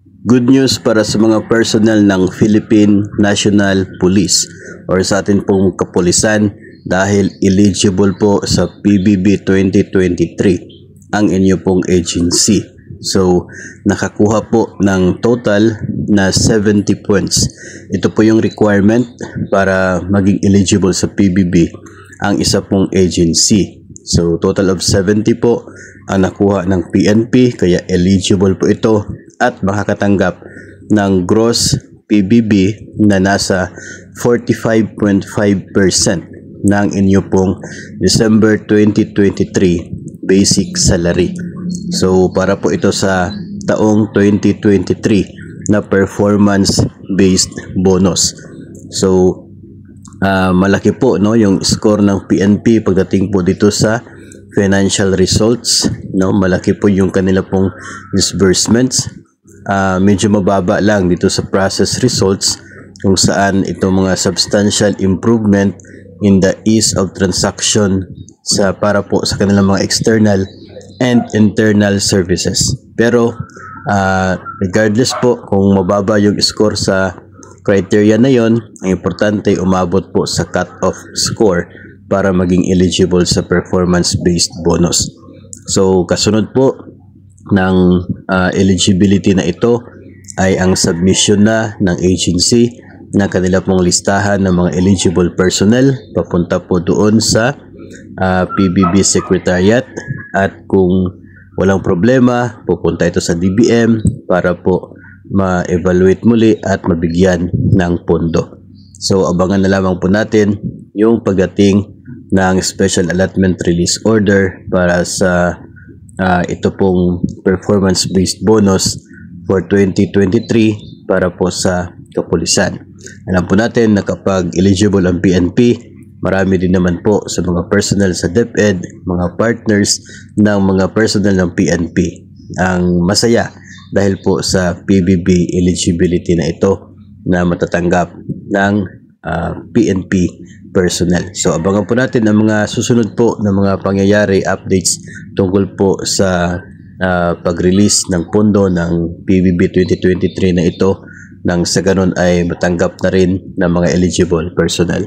Good news para sa mga personnel ng Philippine National Police or sa atin pong kapulisan dahil eligible po sa PBB 2023 ang inyo pong agency. So, nakakuha po ng total na 70 points. Ito po yung requirement para maging eligible sa PBB ang isa pong agency. So, total of 70 po ang nakuha ng PNP, kaya eligible po ito at makakatanggap ng gross PBB na nasa 45.5% ng inyo pong December 2023 basic salary. So, para po ito sa taong 2023 na performance-based bonus. So, malaki po no yung score ng PNP pagdating po dito sa financial results, no? Malaki po yung kanila pong disbursements. Medyo mababa lang dito sa process results kung saan itong mga substantial improvement in the ease of transaction para po sa kanilang mga external and internal services. Pero regardless po kung mababa yung score sa criteria na yon, ang importante umabot po sa cut-off score para maging eligible sa performance-based bonus. So kasunod po ng eligibility na ito ay ang submission na ng agency na kanila pong listahan ng mga eligible personnel papunta po doon sa PBB Secretariat, at kung walang problema pupunta ito sa DBM para po ma-evaluate muli at mabigyan ng pondo. So abangan na lamang po natin yung pagdating ng Special Allotment Release Order para sa ito pong performance-based bonus for 2023 para po sa kapulisan. Alam po natin na kapag eligible ang PNP, marami din naman po sa mga personnel sa DepEd, mga partners ng mga personnel ng PNP ang masaya dahil po sa PBB eligibility na ito na matatanggap ng PNP personnel. So abangan po natin ang mga susunod po na mga pangyayari, updates tungkol po sa pag-release ng pondo ng PBB 2023 na ito, nang sa ganun ay matanggap na rin ng mga eligible personnel.